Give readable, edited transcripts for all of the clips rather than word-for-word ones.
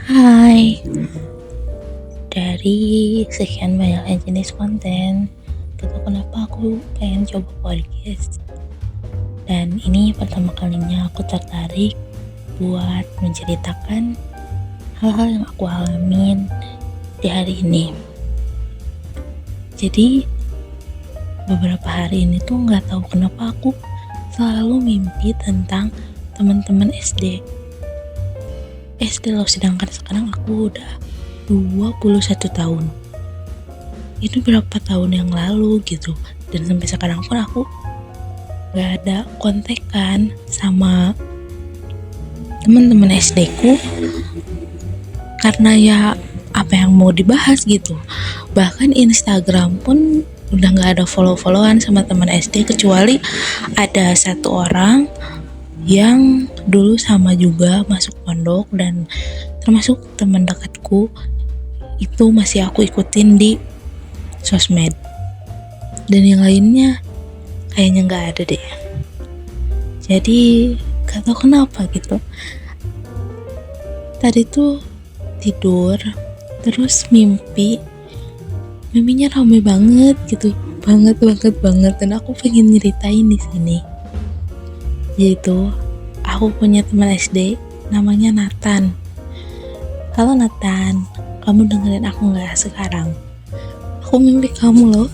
Hai, dari sekian banyaknya jenis konten, gak tau kenapa aku pengen coba podcast. Dan ini pertama kalinya aku tertarik buat menceritakan hal-hal yang aku alamin di hari ini. Jadi beberapa hari ini tuh gak tahu kenapa aku selalu mimpi tentang teman-teman SD loh, sedangkan sekarang aku udah 21 tahun. Itu berapa tahun yang lalu gitu. Dan sampai sekarang pun aku gak ada kontekan sama teman-teman SD ku, karena ya apa yang mau dibahas gitu. Bahkan Instagram pun udah gak ada follow-followan sama teman SD, kecuali ada satu orang yang dulu sama juga masuk pondok dan termasuk teman dekatku, itu masih aku ikutin di sosmed. Dan yang lainnya kayaknya nggak ada deh. Jadi gak tau kenapa gitu, tadi tuh tidur terus mimpinya ramai banget gitu, banget. Dan aku pengen nyeritain di sini. Yaitu aku punya teman SD namanya Nathan. Halo Nathan, kamu dengerin aku nggak sekarang? Aku mimpi kamu loh.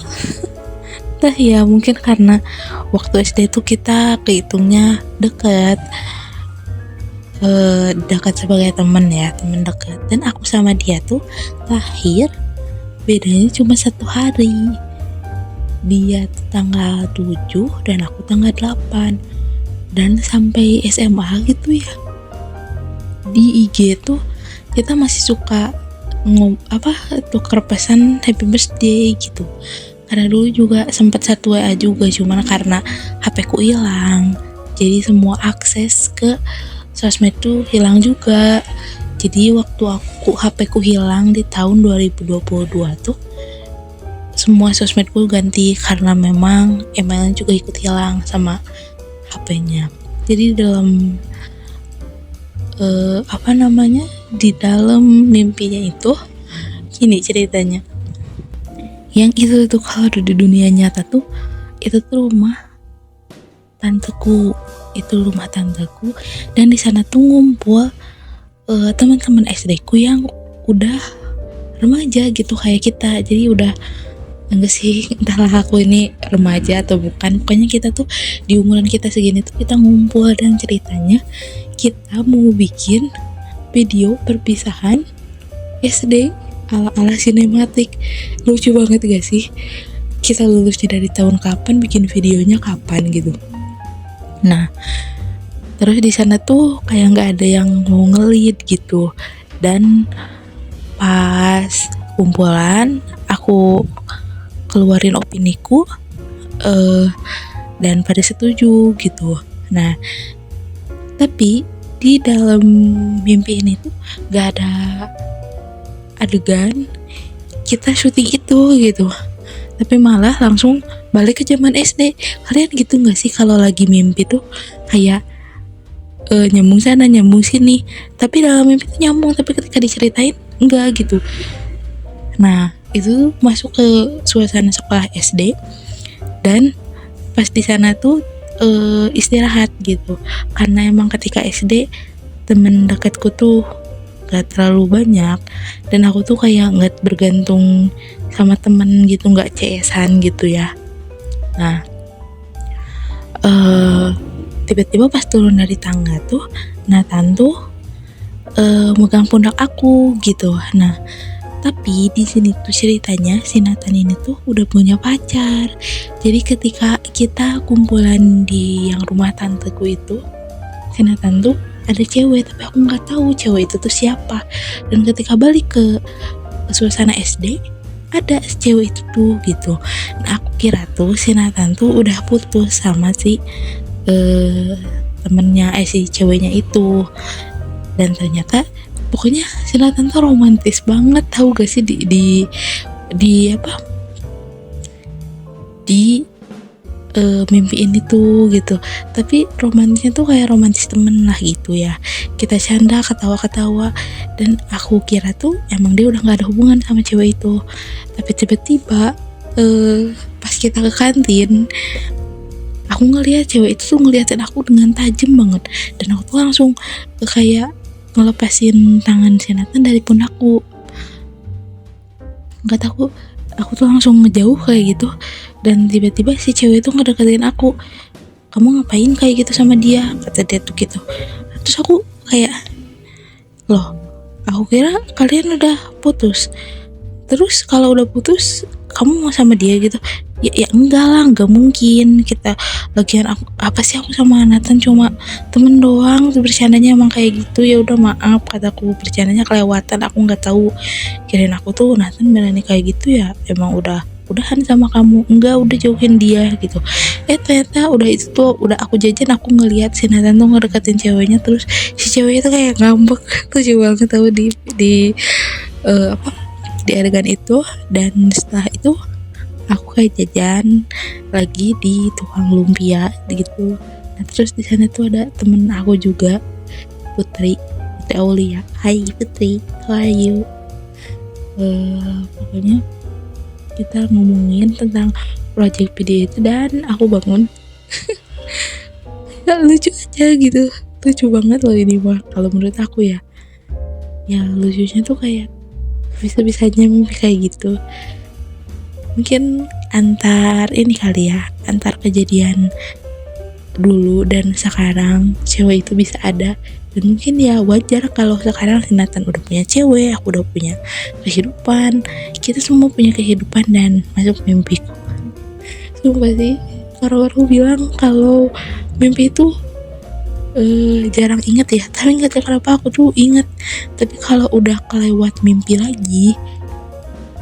Entah ya, mungkin karena waktu SD itu kita kehitungnya dekat sebagai teman ya, teman dekat. Dan aku sama dia tuh lahir bedanya cuma 1 hari. Dia tuh tanggal 7 dan aku tanggal 8. Dan sampai SMA gitu ya, di IG tuh kita masih suka tuker pesan happy birthday gitu. Karena dulu juga sempat 1 WA juga, cuman karena HP ku hilang, jadi semua akses ke sosmed tuh hilang juga. Jadi waktu HP ku hilang di tahun 2022 tuh, semua sosmedku ganti karena memang emailnya juga ikut hilang sama HP-nya. Jadi dalam di dalam mimpinya itu gini ceritanya. Yang itu tuh kalau di dunia nyata tuh itu tuh rumah tanteku, dan di sana tuh ngumpul teman-teman SD ku yang udah remaja gitu kayak kita. Jadi udah enggak sih, entahlah aku ini remaja atau bukan, pokoknya kita tuh di umuran kita segini tuh kita ngumpul. Dan ceritanya kita mau bikin video perpisahan SD ala sinematik. Lucu banget gak sih? Kita lulusnya dari tahun kapan, bikin videonya kapan gitu. Nah, terus di sana tuh kayak nggak ada yang mau ngelit gitu. Dan pas kumpulan aku keluarin opiniku dan pada setuju gitu. Nah, tapi di dalam mimpi ini tuh gak ada adegan kita syuting itu gitu, tapi malah langsung balik ke zaman SD. Kalian gitu gak sih kalau lagi mimpi tuh kayak nyambung sana nyambung sini, tapi dalam mimpi tuh nyambung, tapi ketika diceritain enggak gitu. Nah, itu masuk ke suasana sekolah SD, dan pas di sana tuh istirahat gitu, karena emang ketika SD temen dekatku tuh gak terlalu banyak, dan aku tuh kayak gak bergantung sama temen gitu, gak CS-an gitu ya. Nah, tiba-tiba pas turun dari tangga tuh Nathan tuh megang pundak aku gitu. Nah, tapi di sini tuh ceritanya si Nathan ini tuh udah punya pacar. Jadi ketika kita kumpulan di yang rumah tanteku itu, si Nathan tuh ada cewek, tapi aku nggak tahu cewek itu tuh siapa. Dan ketika balik ke suasana SD, ada cewek itu tuh gitu. Nah, aku kira tuh si Nathan tuh udah putus sama si si ceweknya itu. Dan ternyata pokoknya si Nathan tuh romantis banget, tahu gak sih di mimpi ini tuh gitu. Tapi romantisnya tuh kayak romantis temen lah gitu ya, kita canda ketawa-ketawa, dan aku kira tuh emang dia udah nggak ada hubungan sama cewek itu. Tapi tiba-tiba pas kita ke kantin, aku ngeliat cewek itu tuh ngeliatin aku dengan tajam banget, dan aku tuh langsung kayak ngelepasin tangan si Nathan dari pundakku. Nggak tahu, aku tuh langsung ngejauh kayak gitu, dan tiba-tiba si cewek itu ngedeketin aku. Kamu ngapain kayak gitu sama dia, kata dia tuh gitu. Terus aku kayak, loh, aku kira kalian udah putus. Terus kalau udah putus kamu mau sama dia gitu? Ya enggak lah, enggak mungkin. Kita lagian aku apa sih, aku sama Nathan cuma temen doang, bercandanya emang kayak gitu. Ya udah maaf, kataku, bercandanya kelewatan, aku nggak tahu. Kirain aku tuh Nathan berani kayak gitu ya emang udahan sama kamu. Enggak, udah jauhin dia gitu. Ternyata udah itu tuh, udah aku jajan, aku ngeliat si Nathan tuh ngedeketin ceweknya. Terus si ceweknya tuh kayak ngambek tuh, banget tahu di di adegan itu. Dan setelah itu aku kayak jajan lagi di tukang lumpia gitu. Nah, terus di sana tuh ada temen aku juga, Putri Aulia. Hai Putri, how are you? Pokoknya kita ngomongin tentang project video itu, dan aku bangun ya, lucu aja gitu, lucu banget loh ini mah kalau menurut aku ya. Lucunya tuh kayak bisa-bisanya mimpi kayak gitu. Mungkin antar ini kali ya, antar kejadian dulu dan sekarang cewek itu bisa ada. Dan mungkin ya wajar kalau sekarang si Nathan udah punya cewek, aku udah punya kehidupan, kita semua punya kehidupan dan masuk mimpiku. Sumpah sih, orang-orang bilang kalau mimpi itu jarang inget ya, tapi nggak tahu kenapa aku tuh inget. Tapi kalau udah kelewat mimpi lagi,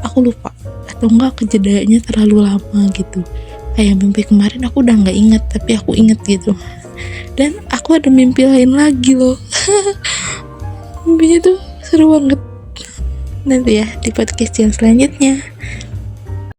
aku lupa, atau enggak kejedanya terlalu lama gitu. Kayak mimpi kemarin aku udah nggak inget, tapi aku inget gitu. Dan aku ada mimpi lain lagi loh. Mimpinya tuh seru banget. Nanti ya di podcast yang selanjutnya.